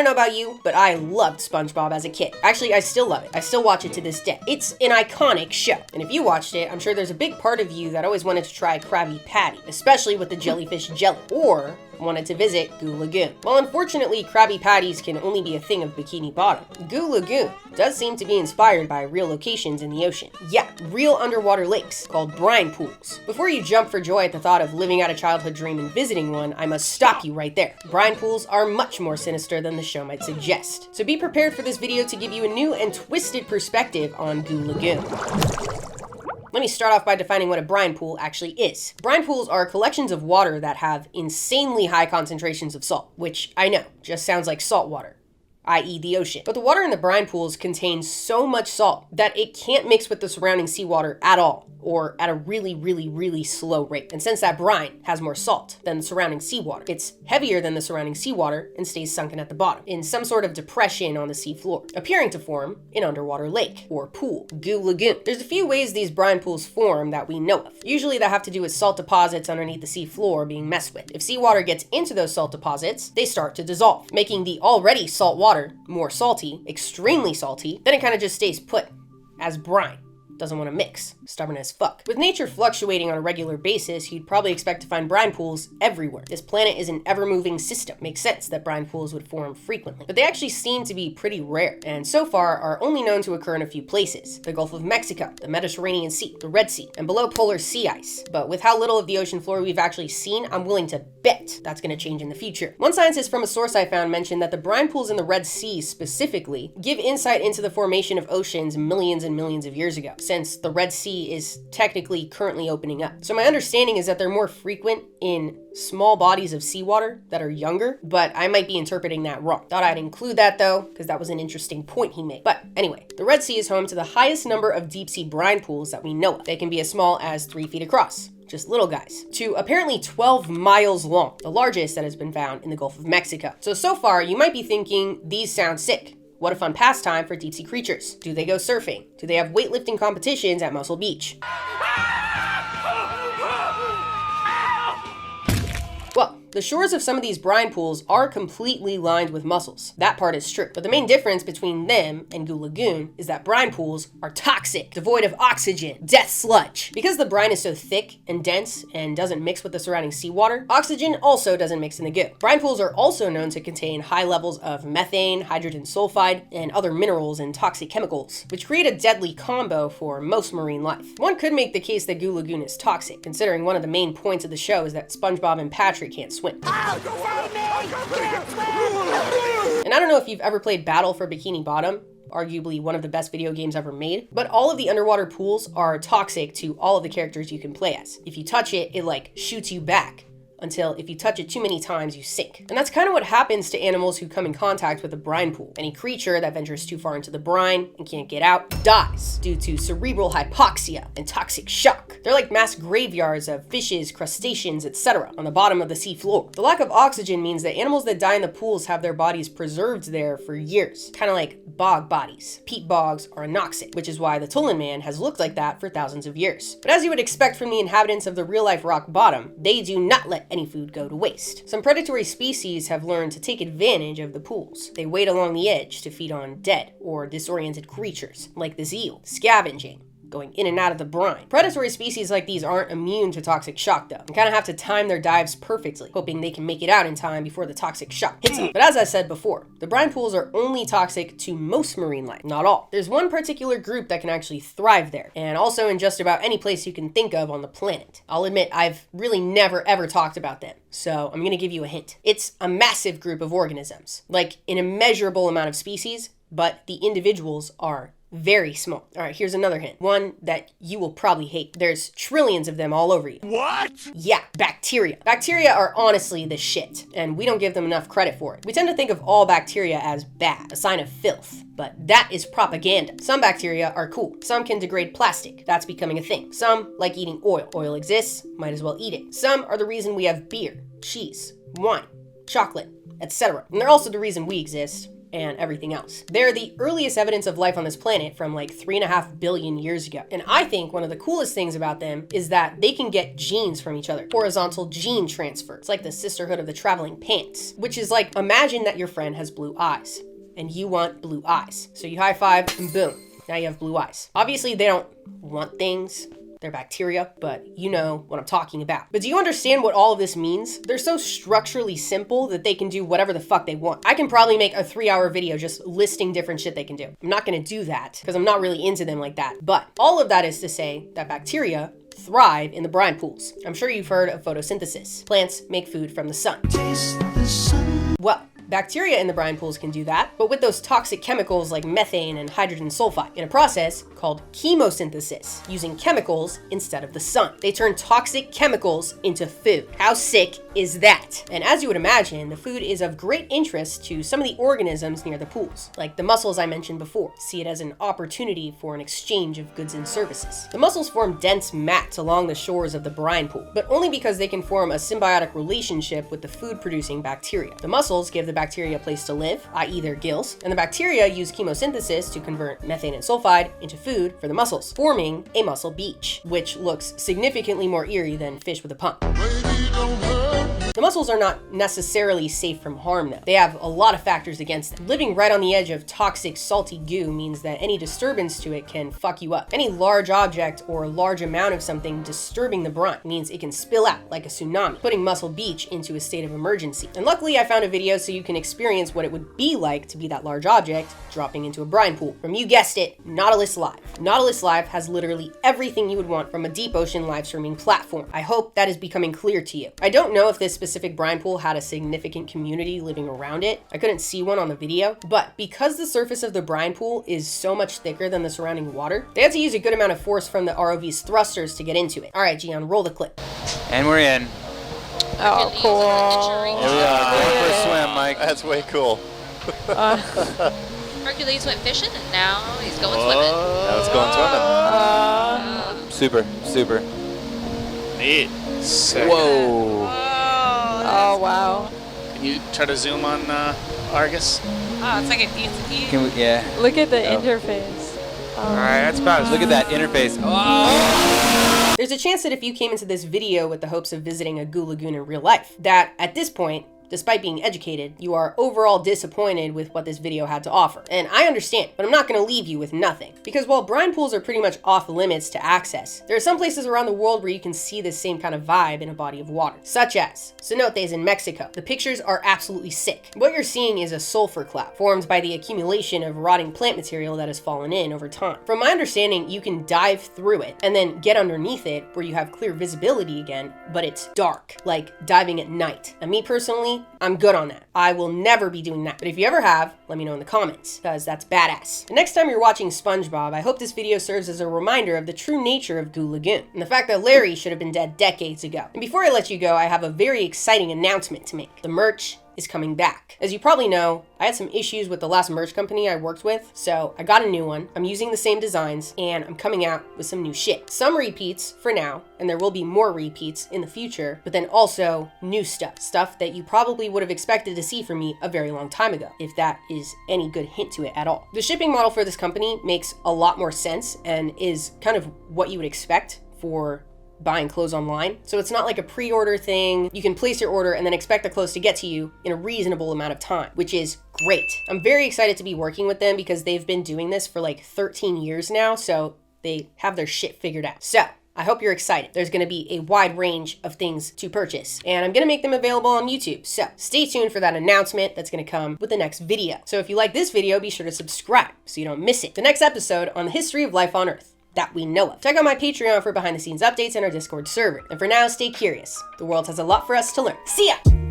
know about you, but I loved SpongeBob as a kid. Actually, I still love it. I still watch it to this day. It's an iconic show. And if you watched it, I'm sure there's a big part of you that always wanted to try Krabby Patty, especially with the jellyfish jelly, or wanted to visit Goo Lagoon. Well, unfortunately, Krabby Patties can only be a thing of Bikini Bottom. Goo Lagoon does seem to be inspired by real locations in the ocean. Yeah, real underwater lakes called brine pools. Before you jump for joy at the thought of living out a childhood dream and visiting one, I must stop you right there. Brine pools are much more sinister than the show might suggest. So be prepared for this video to give you a new and twisted perspective on Goo Lagoon. Let me start off by defining what a brine pool actually is. Brine pools are collections of water that have insanely high concentrations of salt, which I know just sounds like salt water, i.e. the ocean. But the water in the brine pools contains so much salt that it can't mix with the surrounding seawater at all, or at a really slow rate. And since that brine has more salt than the surrounding seawater, it's heavier than the surrounding seawater and stays sunken at the bottom, in some sort of depression on the seafloor, appearing to form an underwater lake, or pool, Goo Lagoon. There's a few ways these brine pools form that we know of. Usually that have to do with salt deposits underneath the seafloor being messed with. If seawater gets into those salt deposits, they start to dissolve, making the already salt water more salty, extremely salty. Then it kind of just stays put as brine. Doesn't want to mix. Stubborn as fuck. With nature fluctuating on a regular basis, you'd probably expect to find brine pools everywhere. This planet is an ever-moving system. Makes sense that brine pools would form frequently. But they actually seem to be pretty rare, and so far are only known to occur in a few places. The Gulf of Mexico, the Mediterranean Sea, the Red Sea, and below polar sea ice. But with how little of the ocean floor we've actually seen, I'm willing to bet that's going to change in the future. One scientist from a source I found mentioned that the brine pools in the Red Sea specifically give insight into the formation of oceans millions and millions of years ago, since the Red Sea is technically currently opening up. So my understanding is that they're more frequent in small bodies of seawater that are younger, but I might be interpreting that wrong. Thought I'd include that though, because that was an interesting point he made. But anyway, the Red Sea is home to the highest number of deep sea brine pools that we know of. They can be as small as 3 feet across, just little guys, to apparently 12 miles long, the largest that has been found in the Gulf of Mexico. So far, you might be thinking, these sound sick. What a fun pastime for deep sea creatures. Do they go surfing? Do they have weightlifting competitions at Muscle Beach? Well, the shores of some of these brine pools are completely lined with mussels. That part is true. But the main difference between them and Goo Lagoon is that brine pools are toxic, devoid of oxygen, death sludge. Because the brine is so thick and dense and doesn't mix with the surrounding seawater, oxygen also doesn't mix in the goo. Brine pools are also known to contain high levels of methane, hydrogen sulfide, and other minerals and toxic chemicals, which create a deadly combo for most marine life. One could make the case that Goo Lagoon is toxic, considering one of the main points of the show is that SpongeBob and Patrick can't swim. And I don't know if you've ever played Battle for Bikini Bottom, arguably one of the best video games ever made, but all of the underwater pools are toxic to all of the characters you can play as. If you touch it, it like shoots you back, until if you touch it too many times, you sink. And that's kind of what happens to animals who come in contact with a brine pool. Any creature that ventures too far into the brine and can't get out dies due to cerebral hypoxia and toxic shock. They're like mass graveyards of fishes, crustaceans, etc. on the bottom of the sea floor. The lack of oxygen means that animals that die in the pools have their bodies preserved there for years, kind of like bog bodies. Peat bogs are anoxic, which is why the Tulin Man has looked like that for thousands of years. But as you would expect from the inhabitants of the real-life rock bottom, they do not let any food go to waste. Some predatory species have learned to take advantage of the pools. They wait along the edge to feed on dead or disoriented creatures, like the seal, scavenging, going in and out of the brine. Predatory species like these aren't immune to toxic shock though, and kind of have to time their dives perfectly, hoping they can make it out in time before the toxic shock hits them. But as I said before, the brine pools are only toxic to most marine life, not all. There's one particular group that can actually thrive there, and also in just about any place you can think of on the planet. I'll admit, I've really never ever talked about them, so I'm gonna give you a hint. It's a massive group of organisms, like an immeasurable amount of species, but the individuals are very small. All right, here's another hint. One that you will probably hate. There's trillions of them all over you. What? Yeah, bacteria. Bacteria are honestly the shit, and we don't give them enough credit for it. We tend to think of all bacteria as bad, a sign of filth, but that is propaganda. Some bacteria are cool. Some can degrade plastic. That's becoming a thing. Some like eating oil. Oil exists, might as well eat it. Some are the reason we have beer, cheese, wine, chocolate, etc. And they're also the reason we exist. and everything else. They're the earliest evidence of life on this planet from like 3.5 billion years ago. And I think one of the coolest things about them is that they can get genes from each other. Horizontal gene transfer. It's like the sisterhood of the traveling pants, which is like, imagine that your friend has blue eyes and you want blue eyes. So you high five and boom, now you have blue eyes. Obviously they don't want things. They're bacteria, but you know what I'm talking about. But do you understand what all of this means? They're so structurally simple that they can do whatever the fuck they want. I can probably make a 3-hour video just listing different shit they can do. I'm not gonna do that because I'm not really into them like that. But all of that is to say that bacteria thrive in the brine pools. I'm sure you've heard of photosynthesis. Plants make food from the sun. Well, bacteria in the brine pools can do that, but with those toxic chemicals like methane and hydrogen sulfide in a process called chemosynthesis, using chemicals instead of the sun. They turn toxic chemicals into food. How sick is that? And as you would imagine, the food is of great interest to some of the organisms near the pools, like the mussels I mentioned before. See it as an opportunity for an exchange of goods and services. The mussels form dense mats along the shores of the brine pool, but only because they can form a symbiotic relationship with the food-producing bacteria. The mussels give the bacteria a place to live, i.e. their gills, and the bacteria use chemosynthesis to convert methane and sulfide into food for the mussels, forming a mussel beach, which looks significantly more eerie than fish with a pump. The mussels are not necessarily safe from harm though. They have a lot of factors against them. Living right on the edge of toxic salty goo means that any disturbance to it can fuck you up. Any large object or large amount of something disturbing the brine means it can spill out like a tsunami, putting Mussel Beach into a state of emergency. And luckily I found a video so you can experience what it would be like to be that large object dropping into a brine pool. From, you guessed it, Nautilus Live. Nautilus Live has literally everything you would want from a deep ocean live streaming platform. I hope that is becoming clear to you. I don't know if this specific brine pool had a significant community living around it. I couldn't see one on the video, but because the surface of the brine pool is so much thicker than the surrounding water, they had to use a good amount of force from the ROV's thrusters to get into it. All right, Gian, roll the clip. And we're in. Oh, cool. Here we are, going for a swim, Mike. That's way cool. Hercules went fishing and now he's going swimming. Now it's going swimming. Super, super. Neat. Sick. Whoa. Oh, wow. Can you try to zoom on Argus? Oh, it's like a Can we, yeah. Look at the interface. All right, that's about it. Look at that interface. Oh. There's a chance that if you came into this video with the hopes of visiting a Goo Lagoon in real life, that at this point, despite being educated, you are overall disappointed with what this video had to offer. And I understand, but I'm not gonna leave you with nothing. Because while brine pools are pretty much off limits to access, there are some places around the world where you can see this same kind of vibe in a body of water, such as cenotes in Mexico. The pictures are absolutely sick. What you're seeing is a sulfur cloud formed by the accumulation of rotting plant material that has fallen in over time. From my understanding, you can dive through it and then get underneath it where you have clear visibility again, but it's dark, like diving at night. And me personally, I'm good on that. I will never be doing that. But if you ever have, let me know in the comments, because that's badass. The next time you're watching SpongeBob, I hope this video serves as a reminder of the true nature of Goo Lagoon, and the fact that Larry should have been dead decades ago. And before I let you go, I have a very exciting announcement to make. The merch is coming back. As you probably know, I had some issues with the last merch company I worked with, so I got a new one. I'm using the same designs, and I'm coming out with some new shit. Some repeats for now, and there will be more repeats in the future, but then also new stuff that you probably would have expected to see from me a very long time ago, if that is any good hint to it at all. The shipping model for this company makes a lot more sense and is kind of what you would expect for buying clothes online. So it's not like a pre-order thing. You can place your order and then expect the clothes to get to you in a reasonable amount of time, which is great. I'm very excited to be working with them because they've been doing this for like 13 years now, so they have their shit figured out. So I hope you're excited. There's gonna be a wide range of things to purchase, and I'm gonna make them available on YouTube. So stay tuned for that announcement that's gonna come with the next video. So if you like this video, be sure to subscribe so you don't miss it. The next episode on the history of life on Earth that we know of. Check out my Patreon for behind the scenes updates and our Discord server. And for now, stay curious. The world has a lot for us to learn. See ya!